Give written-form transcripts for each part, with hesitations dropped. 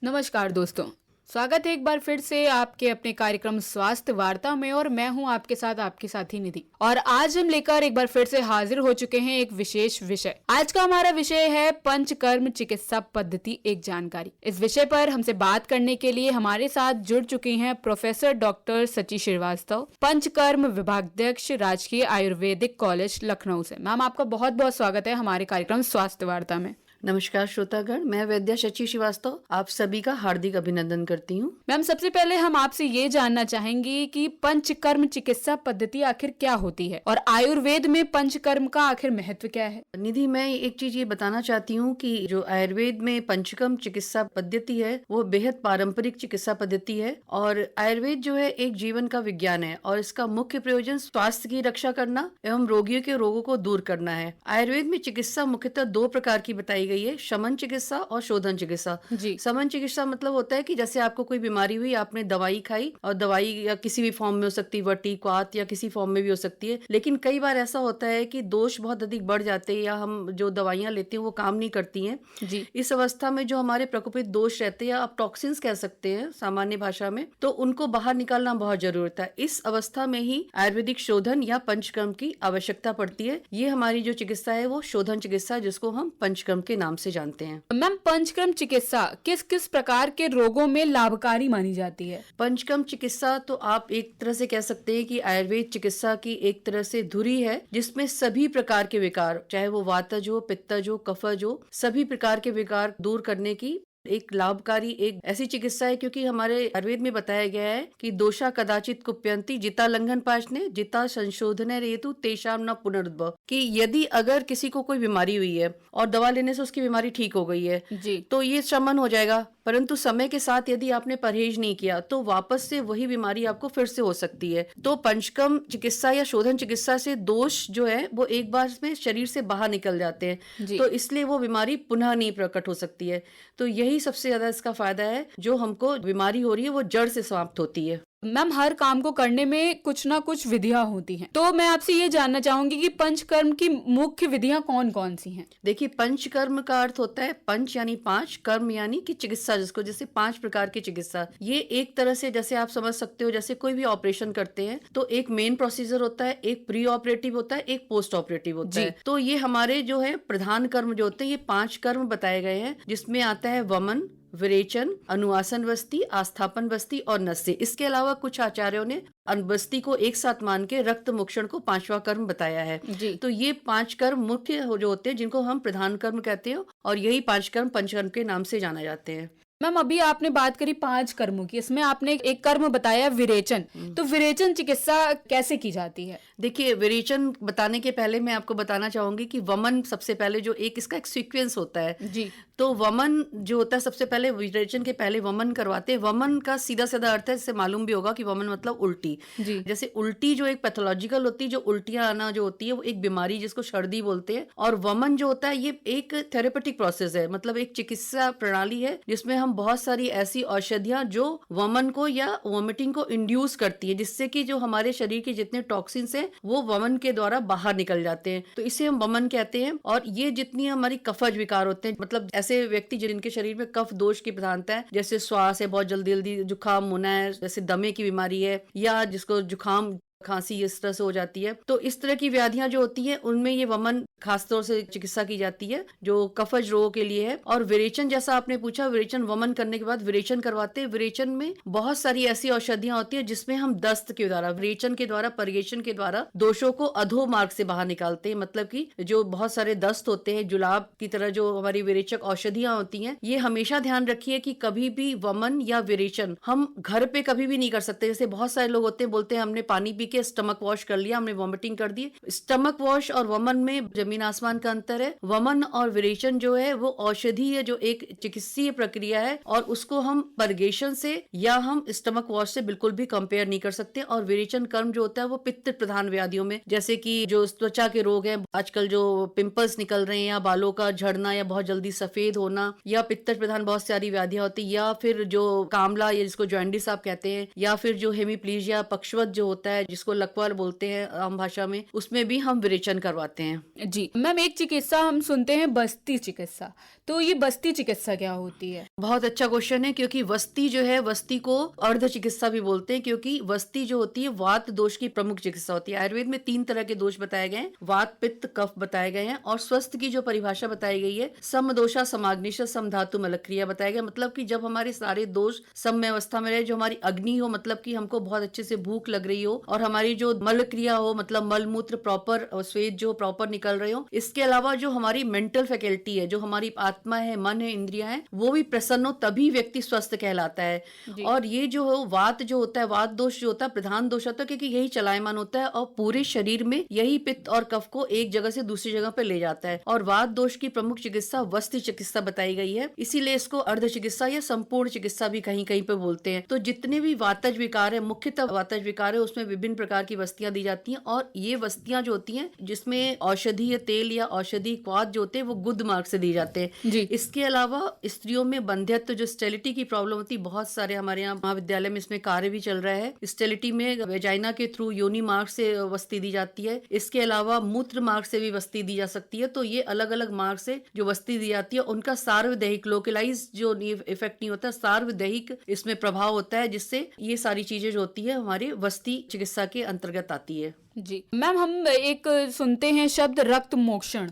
नमस्कार दोस्तों, स्वागत है एक बार फिर से आपके अपने कार्यक्रम स्वास्थ्य वार्ता में। और मैं हूं आपके साथ आपकी साथी निधि। और आज हम लेकर एक बार फिर से हाजिर हो चुके हैं एक विशेष विषय। आज का हमारा विषय है पंचकर्म चिकित्सा पद्धति एक जानकारी। इस विषय पर हमसे बात करने के लिए हमारे साथ जुड़ चुकी हैं प्रोफेसर डॉक्टर सची श्रीवास्तव, पंचकर्म विभागाध्यक्ष, राजकीय आयुर्वेदिक कॉलेज लखनऊ से। मैम, आपका बहुत बहुत स्वागत है हमारे कार्यक्रम स्वास्थ्य वार्ता में। नमस्कार श्रोतागण, मैं वैद्य शची श्रीवास्तव आप सभी का हार्दिक अभिनंदन करती हूँ। मैम, सबसे पहले हम आपसे ये जानना चाहेंगे कि पंचकर्म चिकित्सा पद्धति आखिर क्या होती है और आयुर्वेद में पंचकर्म का आखिर महत्व क्या है? निधि, मैं एक चीज ये बताना चाहती हूँ कि जो आयुर्वेद में पंचकर्म चिकित्सा पद्धति है वो बेहद पारंपरिक चिकित्सा पद्धति है। और आयुर्वेद जो है एक जीवन का विज्ञान है और इसका मुख्य प्रयोजन स्वास्थ्य की रक्षा करना एवं रोगियों के रोगों को दूर करना है। आयुर्वेद में चिकित्सा मुख्यतः दो प्रकार की बताई गई है, शमन चिकित्सा और शोधन चिकित्सा। जी। शमन चिकित्सा मतलब होता है कि जैसे आपको कोई बीमारी हुई, आपने दवाई खाई, और दवाई या किसी भी फॉर्म में हो सकती है, वटी, क्वात या किसी फॉर्म में भी हो सकती है। लेकिन कई बार ऐसा होता है कि दोष बहुत अधिक बढ़ जाते हैं या हम जो दवाइयां लेते हैं वो काम नहीं करती हैं। जी। इस अवस्था में जो हमारे प्रकोपित दोष रहते हैं, या आप टॉक्सिन्स कह सकते हैं सामान्य भाषा में, तो उनको बाहर निकालना बहुत जरूरत है। इस अवस्था में ही आयुर्वेदिक शोधन या पंचकर्म की आवश्यकता पड़ती है। ये हमारी जो चिकित्सा है वो शोधन चिकित्सा, जिसको हम पंचकर्म के नाम से जानते हैं। मैम, पंचकर्म चिकित्सा किस किस प्रकार के रोगों में लाभकारी मानी जाती है? पंचकर्म चिकित्सा तो आप एक तरह से कह सकते हैं कि आयुर्वेद चिकित्सा की एक तरह से धुरी है, जिसमें सभी प्रकार के विकार, चाहे वो वातज हो, पित्तज हो, कफज हो, सभी प्रकार के विकार दूर करने की एक लाभकारी एक ऐसी चिकित्सा है। क्योंकि हमारे आयुर्वेद में बताया गया है कि दोषा कदाचित कुप्यंती जिता लंघन पाशने जिता संशोधन रेतु तेषाम न पुनरुद्भव, कि यदि अगर किसी को कोई बीमारी हुई है और दवा लेने से उसकी बीमारी ठीक हो गई है जी। तो ये शमन हो जाएगा। परंतु समय के साथ यदि आपने परहेज नहीं किया तो वापस से वही बीमारी आपको फिर से हो सकती है। तो पंचकर्म चिकित्सा या शोधन चिकित्सा से दोष जो है वो एक बार में शरीर से बाहर निकल जाते हैं, तो इसलिए वो बीमारी पुनः नहीं प्रकट हो सकती है। तो यही सबसे ज्यादा इसका फायदा है, जो हमको बीमारी हो रही है वो जड़ से समाप्त होती है। मैम, हर काम को करने में कुछ ना कुछ विधियां होती हैं, तो मैं आपसे ये जानना चाहूंगी कि पंचकर्म की मुख्य विधियां कौन कौन सी हैं? देखिए, पंचकर्म का अर्थ होता है पंच यानी पांच, कर्म यानी कि चिकित्सा, जिसको जैसे 5 प्रकार की चिकित्सा। ये एक तरह से जैसे आप समझ सकते हो, जैसे कोई भी ऑपरेशन करते हैं तो एक मेन प्रोसीजर होता है, एक प्री ऑपरेटिव होता है, एक पोस्ट ऑपरेटिव होता है। तो ये हमारे जो है प्रधान कर्म जो होते हैं, ये 5 कर्म बताए गए हैं, जिसमें आता है वमन, विरेचन, अनुआसन वस्ती, आस्थापन वस्ती और नस्य। इसके अलावा कुछ आचार्यों ने अनबस्ती को एक साथ मान के रक्त मोक्षण को 5वां कर्म बताया है। जी। तो ये 5 कर्म मुख्य जो होते हैं, जिनको हम प्रधान कर्म कहते हैं, और यही 5 कर्म पंचकर्म के नाम से जाना जाते हैं। मैम, अभी आपने बात करी 5 कर्मों की, इसमें आपने एक कर्म बताया विरेचन। तो विरेचन चिकित्सा कैसे की जाती है? देखिए, विरेचन बताने के पहले मैं आपको बताना चाहूंगी कि वमन सबसे पहले जो इसका एक सीक्वेंस होता है। जी। तो वमन जो होता है, सबसे पहले विरेचन के पहले वमन करवाते हैं। वमन का सीधा सीधा अर्थ है, इससे मालूम भी होगा कि वमन मतलब उल्टी। जी। जैसे उल्टी जो एक पैथोलॉजिकल होती है, जो उल्टियां आना जो होती है वो एक बीमारी जिसको सर्दी बोलते हैं। और वमन जो होता है ये एक थेरेपेटिक प्रोसेस है, मतलब एक चिकित्सा प्रणाली है, जिसमें हम बहुत सारी ऐसी औषधियां जो वमन को या वोमिटिंग को इंड्यूस करती है, जिससे कि जो हमारे शरीर के जितने टॉक्सिन्स हैं वो वमन के द्वारा बाहर निकल जाते हैं। तो इसे हम वमन कहते हैं। और ये जितनी हमारी कफज विकार होते हैं, मतलब ऐसे व्यक्ति जिनके शरीर में कफ दोष की प्रधानता है, जैसे श्वास है, बहुत जल्दी जल्दी जुकाम होना है, जैसे दमे की बीमारी है, या जिसको जुकाम खांसी इस तरह से हो जाती है, तो इस तरह की व्याधियां जो होती हैं उनमें ये वमन खासतौर से चिकित्सा की जाती है, जो कफज रोगों के लिए है। और विरेचन, जैसा आपने पूछा, विरेचन वमन करने के बाद विरेचन करवाते हैं। विरेचन में बहुत सारी ऐसी औषधियां होती है जिसमें हम दस्त के द्वारा, विरेचन के द्वारा, परिगेशन के द्वारा दोषों को अधो मार्ग से बाहर निकालते हैं। मतलब कि जो बहुत सारे दस्त होते हैं, जुलाब की तरह जो हमारी विरेचक औषधियां होती हैं, ये हमेशा ध्यान रखिए कि कभी भी वमन या विरेचन हम घर पे कभी भी नहीं कर सकते। जैसे बहुत सारे लोग होते हैं, बोलते हैं हमने पानी पी के स्टमक वॉश कर लिया, हमने वॉमिटिंग कर दी। स्टमक वॉश और वमन में जमीन आसमान का अंतर है। वमन और विरेचन जो है वो औषधीय जो एक चिकित्सीय प्रक्रिया है, और उसको हम परगेशन से या हम स्टमक वॉश से बिल्कुल भी कंपेयर नहीं कर सकते। और विरेचन कर्म जो होता है वो पित्त प्रधान व्याधियों में, जैसे कि जो त्वचा के रोग हैं, आजकल जो पिंपल्स निकल रहे हैं, या बालों का झड़ना, या बहुत जल्दी सफेद होना, या पित्त प्रधान बहुत सारी व्याधियां होती है, या फिर जो कामला या जिसको जॉन्डिस आप कहते हैं, या फिर जो हेमीप्लीजिया पक्षवत जो होता है, जिसको जिसको लकवा बोलते हैं आम भाषा में, उसमें भी हम विरेचन करवाते हैं। जी मैम, एक चिकित्सा हम सुनते हैं बस्ती चिकित्सा, तो ये बस्ती चिकित्सा क्या होती है? बहुत अच्छा क्वेश्चन है, क्योंकि वस्ती जो है, वस्ती को अर्ध चिकित्सा भी बोलते हैं, क्योंकि वस्ती जो होती है वात दोष की प्रमुख चिकित्सा होती है। आयुर्वेद में 3 तरह के दोष बताए गए हैं, वात पित्त कफ बताए गए हैं, और स्वस्थ की जो परिभाषा बताई गई है सम दोषा समाग्निश सम धातु मलक्रिया बताया गया। मतलब कि जब हमारे सारे दोष सम्य अवस्था में रहे, जो हमारी अग्नि हो, मतलब कि हमको बहुत अच्छे से भूख लग रही हो, और हमारी जो मल क्रिया हो, मतलब मल मूत्र प्रॉपर, श्वेत जो प्रॉपर निकल रहे हो, इसके अलावा जो हमारी मेंटल फैकल्टी है, जो हमारी आत्मा है, मन है, इंद्रियां हैं, वो भी प्रसन्न हो, तभी व्यक्ति स्वस्थ कहलाता है। और ये जो हो वात जो होता है, वात दोष जो होता है प्रधान दोष होता है, क्योंकि यही चलायमान होता है और पूरे शरीर में यही पित्त और कफ को एक जगह से दूसरी जगह पे ले जाता है। और वात दोष की प्रमुख चिकित्सा वस्ती चिकित्सा बताई गई है, इसीलिए इसको अर्ध चिकित्सा या संपूर्ण चिकित्सा भी कहीं कहीं पे बोलते हैं। तो जितने भी वातज विकार है, मुख्यतः वातज विकार है, उसमें विभिन्न प्रकार की वस्तियां दी जाती हैं, और ये वस्तियां जो होती हैं जिसमें औषधीय तेल या औषधि क्वाथ जो होते हैं वो गुद मार्ग से दिए जाते हैं। इसके अलावा स्त्रियों में बंध्यत्व जो स्टेरिलिटी की प्रॉब्लम होती है, बहुत सारे हमारे यहाँ महाविद्यालय में इसमें कार्य भी चल रहा है। स्टेरिलिटी में वेजाइना के थ्रू योनि मार्ग से वस्ती दी जाती है। इसके अलावा मूत्र मार्ग से भी वस्ती दी जा सकती है। तो ये अलग अलग मार्ग से जो वस्ती दी जाती है, उनका सार्वदेहिक लोकलाइज जो इफेक्ट नहीं होता, सार्वदेहिक इसमें प्रभाव होता है, जिससे ये सारी चीजें जो होती है हमारे वस्ती चिकित्सा के अंतर्गत आती है। जी मैम, हम एक सुनते हैं शब्द रक्त मोक्षण।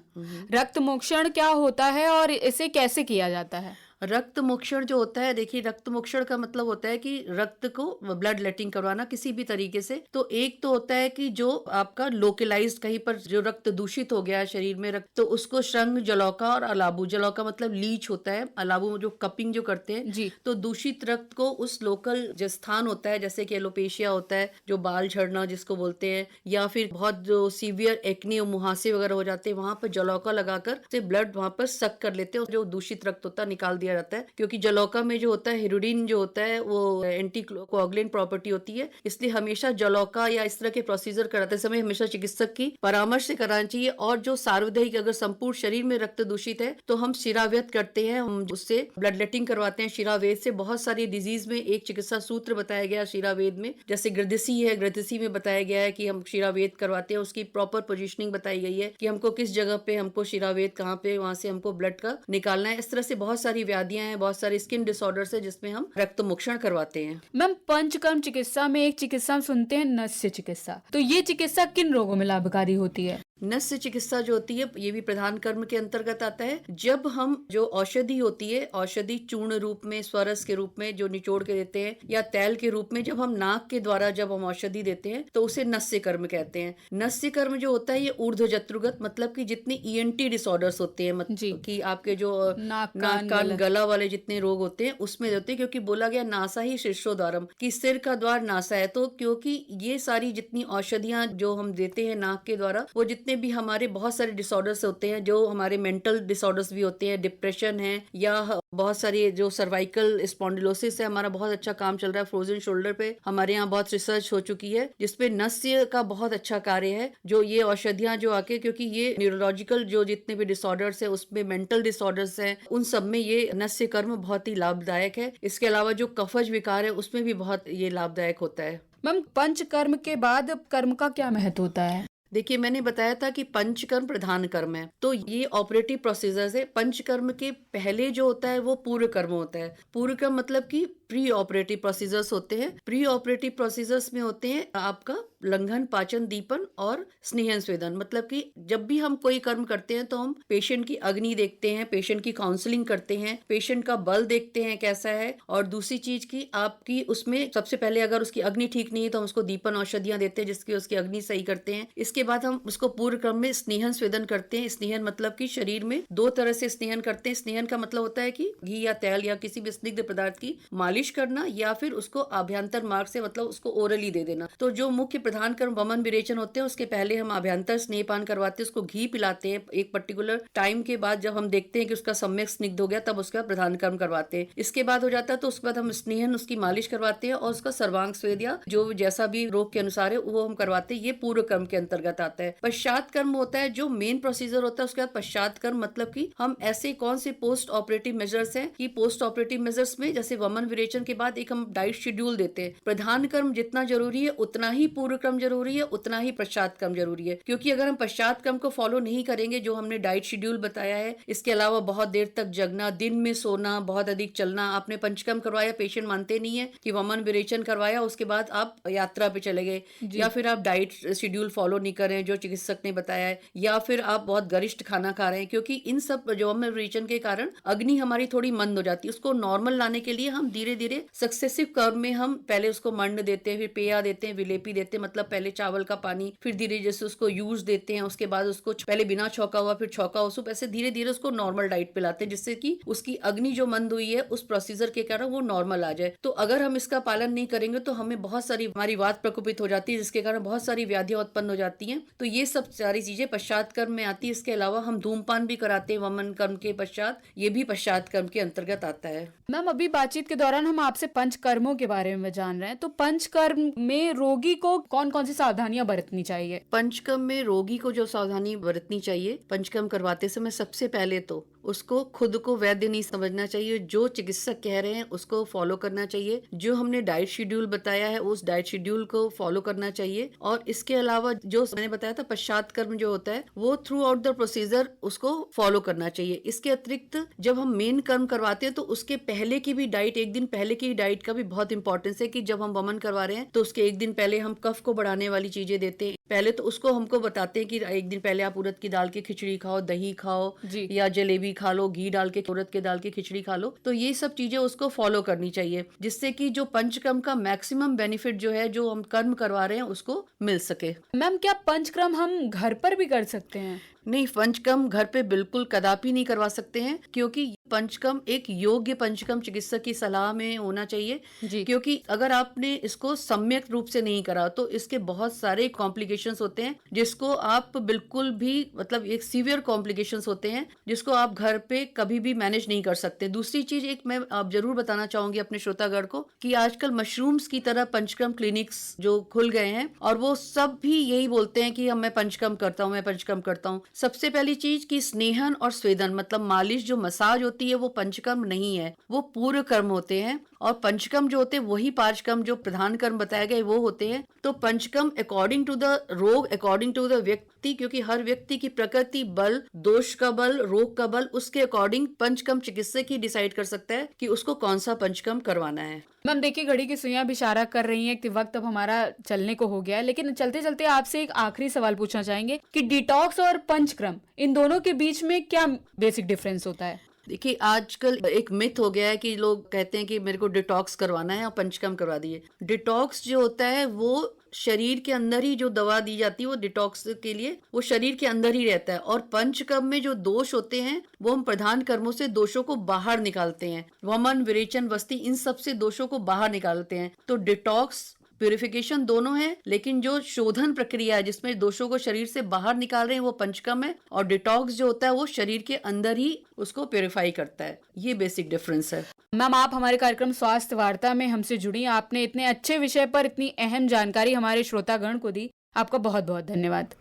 रक्त मोक्षण क्या होता है और इसे कैसे किया जाता है? रक्त मोक्षण जो होता है, देखिए रक्त मोक्षण का मतलब होता है कि रक्त को ब्लड लेटिंग करवाना किसी भी तरीके से। तो एक तो होता है कि जो आपका लोकलाइज्ड कहीं पर जो रक्त दूषित हो गया है शरीर में रक्त, तो उसको श्रृंग जलौका और अलाबू, जलौका मतलब लीच होता है, अलाबू जो कपिंग जो करते हैं जी। तो दूषित रक्त को उस लोकल जो स्थान होता है, जैसे कि एलोपेशिया होता है, जो बाल झड़ना जिसको बोलते हैं, या फिर बहुत जो सीवियर एक्ने और मुहासे वगैरह हो जाते हैं, वहां पर जलौका लगाकर से ब्लड वहां पर सक कर लेते हैं, जो दूषित रक्त होता है निकाल दिया जाता है। क्योंकि जलौका में जो होता है हिरुडिन जो होता है वो एंटी कोआगुलेंट प्रॉपर्टी होती है, इसलिए हमेशा जलौका या इस तरह के प्रोसीजर कराते समय हमेशा चिकित्सक की परामर्श से कराना चाहिए। और जो सार्वदेहिक अगर संपूर्ण शरीर में रक्त दूषित है तो हम शिरावेद करते हैं, हम उससे ब्लड लेटिंग करवाते हैं। शिरावेद से बहुत सारी डिजीज में एक चिकित्सा सूत्र बताया गया शिरावेद में, जैसे गृद्धसी है, गृद्धसी में बताया गया है कि हम शिरावेद करवाते हैं, उसकी प्रॉपर पोजिशनिंग बताई गई है कि हमको किस जगह पे हमको शिरावेद कहाँ पे, वहां से हमको ब्लड का निकालना है। इस तरह से बहुत सारी व्याधियां हैं, बहुत सारे स्किन डिसऑर्डर्स है जिसमें हम रक्त मोक्षण करवाते हैं। मैम, पंचकर्म चिकित्सा में एक चिकित्सा हम सुनते हैं नस्य चिकित्सा, तो ये चिकित्सा किन रोगों में लाभकारी होती है? नस्य चिकित्सा जो होती है ये भी प्रधान कर्म के अंतर्गत आता है। जब हम जो औषधि होती है, औषधि चूर्ण रूप में, स्वरस के रूप में जो निचोड़ के देते हैं, या तेल के रूप में जब हम नाक के द्वारा जब हम औषधि देते हैं तो उसे नस्य कर्म कहते हैं। नस्य कर्म जो होता है ये ऊर्ध्व जत्रुगत, मतलब कि जितने ईएनटी डिसऑर्डर्स होते हैं, मतलब कि आपके जो नाक कान गला वाले जितने रोग होते हैं उसमें होते हैं, क्योंकि बोला गया नासा ही शीर्षोद्वारम, कि सिर का द्वार नासा है। तो क्योंकि ये सारी जितनी औषधियां जो हम देते हैं नाक के द्वारा, वो जितने भी हमारे बहुत सारे डिसऑर्डर्स होते हैं, जो हमारे मेंटल डिसऑर्डर्स भी होते हैं, डिप्रेशन है, या बहुत सारी जो सर्वाइकल स्पॉन्डिलोसिस है, हमारा बहुत अच्छा काम चल रहा है फ्रोजन शोल्डर पे, हमारे यहाँ बहुत रिसर्च हो चुकी है जिसपे नस्य का बहुत अच्छा कार्य है। जो ये औषधियां जो आके, क्योंकि ये न्यूरोलॉजिकल जो जितने भी डिसऑर्डर्स है उसमें मेंटल डिसऑर्डर्स है, उन सब में ये नस्य कर्म बहुत ही लाभदायक है। इसके अलावा जो कफज विकार है उसमें भी बहुत ये लाभदायक होता है। मैम, पंचकर्म के बाद कर्म का क्या महत्व होता है? देखिए मैंने बताया था कि पंचकर्म प्रधान कर्म है, तो ये ऑपरेटिव प्रोसीजर्स है। पंचकर्म के पहले जो होता है वो पूर्व कर्म होता है। पूर्व कर्म मतलब कि प्री ऑपरेटिव प्रोसीजर्स होते हैं। प्री ऑपरेटिव प्रोसीजर्स में होते हैं आपका लंघन, पाचन, दीपन और स्नेहन स्वेदन। मतलब कि जब भी हम कोई कर्म करते हैं तो हम पेशेंट की अग्नि देखते हैं, पेशेंट की काउंसलिंग करते हैं, पेशेंट का बल देखते हैं कैसा है, और दूसरी चीज की आपकी उसमें सबसे पहले अगर उसकी अग्नि ठीक नहीं है तो हम उसको दीपन औषधियां देते हैं जिसकी उसकी अग्नि सही करते हैं। इसके बाद हम उसको पूर्व क्रम में स्नेहन स्वेदन करते हैं। स्नेहन मतलब कि शरीर में 2 तरह से स्नेहन करते हैं। स्नेहन का मतलब होता है कि घी या तेल या किसी भी स्निग्ध पदार्थ की मालिश करना, या फिर उसको आभ्यंतर मार्ग से मतलब उसको ओरली दे देना। तो जो मुख्य प्रधान कर्म वमन विरेचन होते हैं उसके पहले हम आभ्यंतर स्नेहपान करवाते हैं, उसको घी पिलाते हैं। एक पर्टिकुलर टाइम के बाद जब हम देखते हैं कि उसका सम्यक स्निग्ध हो गया तब उसका प्रधान कर्म करवाते हैं। इसके बाद हो जाता है तो उसके बाद हम स्नेहन उसकी मालिश करवाते हैं और उसका सर्वांग स्वेद या जो जैसा भी रोग के अनुसार है वो हम करवाते हैं। ये पूर्व कर्म के अंतर्गत आता है। पश्चात कर्म होता है जो मेन प्रोसीजर होता है। उसके बाद पश्चात कर्म मतलब कि हम ऐसे कौन से पोस्ट ऑपरेटिव मेजर्स हैं कि पोस्ट ऑपरेटिव मेजर्स में जैसे वमन विरेचन विरेचन के बाद एक हम डाइट शेड्यूल देते हैं। प्रधान कर्म जितना जरूरी है उतना ही पूर्व क्रम जरूरी है, उतना ही पश्चात क्रम जरूरी है, क्योंकि अगर हम पश्चात क्रम को फॉलो नहीं करेंगे जो हमने डाइट शेड्यूल बताया है, इसके अलावा बहुत देर तक जगना, दिन में सोना, बहुत अधिक चलना, आपने पंचकर्म करवाया, पेशेंट मानते नहीं है कि वमन विरेचन करवाया, उसके बाद आप यात्रा पे चले गए, या फिर आप डाइट शेड्यूल फॉलो नहीं कर रहे हैं जो चिकित्सक ने बताया है, या फिर आप बहुत गरिष्ठ खाना खा रहे हैं, क्योंकि इन सब जो वमन विरेचन के कारण अग्नि हमारी थोड़ी मंद हो जाती है। उसको नॉर्मल लाने के लिए हम धीरे धीरे सक्सेसिव कर्म में हम पहले उसको मंड देते हैं, फिर पेया देते हैं, विलेपी देते हैं, मतलब पहले चावल का पानी, फिर धीरे जैसे उसको यूज देते हैं, उसके बाद उसको पहले बिना छौका हुआ, फिर छौका हुआ सूप, ऐसे धीरे धीरे उसको नॉर्मल डाइट पे लाते हैं, जिससे कि उसकी अग्नि जो मंद हुई है उस प्रोसीजर के कारण वो नॉर्मल आ जाए। तो अगर हम इसका पालन नहीं करेंगे तो हमें बहुत सारी हमारी वात प्रकोपित हो जाती है, जिसके कारण बहुत सारी व्याधियां उत्पन्न हो जाती हैं। तो ये सब सारी चीजें पश्चात कर्म में आती है। इसके अलावा हम धूमपान भी कराते हैं वमन कर्म के पश्चात, ये भी पश्चात कर्म के अंतर्गत आता है। मैम, अभी बातचीत के दौरान हम आपसे पंचकर्मों के बारे में जान रहे हैं, तो पंचकर्म में रोगी को कौन कौन सी सावधानियां बरतनी चाहिए? पंचकर्म में रोगी को जो सावधानी बरतनी चाहिए पंचकर्म करवाते समय, सबसे पहले तो उसको खुद को वैद्य नहीं समझना चाहिए, जो चिकित्सक कह रहे हैं उसको फॉलो करना चाहिए, जो हमने डाइट शेड्यूल बताया है उस डाइट शेड्यूल को फॉलो करना चाहिए, और इसके अलावा जो मैंने बताया था पश्चात कर्म जो होता है वो थ्रू आउट द प्रोसीजर उसको फॉलो करना चाहिए। इसके अतिरिक्त जब हम मेन कर्म करवाते हैं तो उसके पहले की भी डाइट, एक दिन पहले की डाइट का भी बहुत इंपॉर्टेंस है, कि जब हम वमन करवा रहे हैं तो उसके एक दिन पहले हम कफ को बढ़ाने वाली चीजें देते हैं। पहले तो उसको हमको बताते हैं कि एक दिन पहले आप उड़द की दाल की खिचड़ी खाओ, दही खाओ या जलेबी खा लो, घी डाल के उड़द के दाल की खिचड़ी खा लो। तो ये सब चीजें उसको फॉलो करनी चाहिए, जिससे कि जो पंचकर्म का मैक्सिमम बेनिफिट जो है, जो हम कर्म करवा रहे हैं, उसको मिल सके। मैम, क्या पंचकर्म हम घर पर भी कर सकते हैं? नहीं, पंचकर्म घर पे बिल्कुल कदापि नहीं करवा सकते हैं, क्योंकि पंचकर्म एक योग्य पंचकर्म चिकित्सक की सलाह में होना चाहिए जी। क्योंकि अगर आपने इसको सम्यक रूप से नहीं करा तो इसके बहुत सारे कॉम्प्लिकेशंस होते हैं, जिसको आप बिल्कुल भी, मतलब एक सीवियर कॉम्प्लिकेशंस होते हैं जिसको आप घर पे कभी भी मैनेज नहीं कर सकते। दूसरी चीज एक मैं आप जरूर बताना चाहूंगी अपने श्रोतागण को कि आजकल मशरूम्स की तरह पंचकर्म क्लिनिक्स जो खुल गए हैं, और वो सब भी यही बोलते हैं कि मैं पंचकर्म करता हूँ, मैं पंचकर्म करता हूँ। सबसे पहली चीज कि स्नेहन और स्वेदन, मतलब मालिश जो मसाज होती है वो पंचकर्म नहीं है, वो पूर्व कर्म होते हैं, और पंचकर्म जो होते हैं वही पांचकर्म जो प्रधान कर्म बताए गए वो होते हैं। तो पंचकर्म अकॉर्डिंग टू द रोग, अकॉर्डिंग टू द व्यक्ति, क्योंकि हर व्यक्ति की प्रकृति, बल, दोष का बल, रोग का बल, उसके अकॉर्डिंग पंचकर्म चिकित्सक ही डिसाइड कर सकता है कि उसको कौन सा पंचकर्म करवाना है। मैम देखिए, घड़ी की सुइयां भी इशारा कर रही हैं कि वक्त अब हमारा चलने को हो गया है, लेकिन चलते चलते आपसे एक आखिरी सवाल पूछना चाहेंगे कि डिटॉक्स और पंचकर्म, इन दोनों के बीच में क्या बेसिक डिफरेंस होता है? देखिए, आजकल एक मिथ हो गया है कि लोग कहते हैं कि मेरे को डिटॉक्स करवाना है और पंचकर्म करवा दिए। डिटॉक्स जो होता है वो शरीर के अंदर ही जो दवा दी जाती है वो डिटॉक्स के लिए वो शरीर के अंदर ही रहता है, और पंचकर्म में जो दोष होते हैं वो हम प्रधान कर्मों से दोषों को बाहर निकालते हैं। वमन, विरेचन, वस्ती, इन सब से दोषों को बाहर निकालते हैं। तो डिटॉक्स, प्यूरिफिकेशन दोनों है, लेकिन जो शोधन प्रक्रिया है जिसमें दोषों को शरीर से बाहर निकाल रहे हैं वो पंचकर्म है, और डिटॉक्स जो होता है वो शरीर के अंदर ही उसको प्यूरिफाई करता है। ये बेसिक डिफरेंस है। मैम, आप हमारे कार्यक्रम स्वास्थ्य वार्ता में हमसे जुड़ी, आपने इतने अच्छे विषय पर इतनी अहम जानकारी हमारे श्रोतागण को दी, आपका बहुत बहुत धन्यवाद।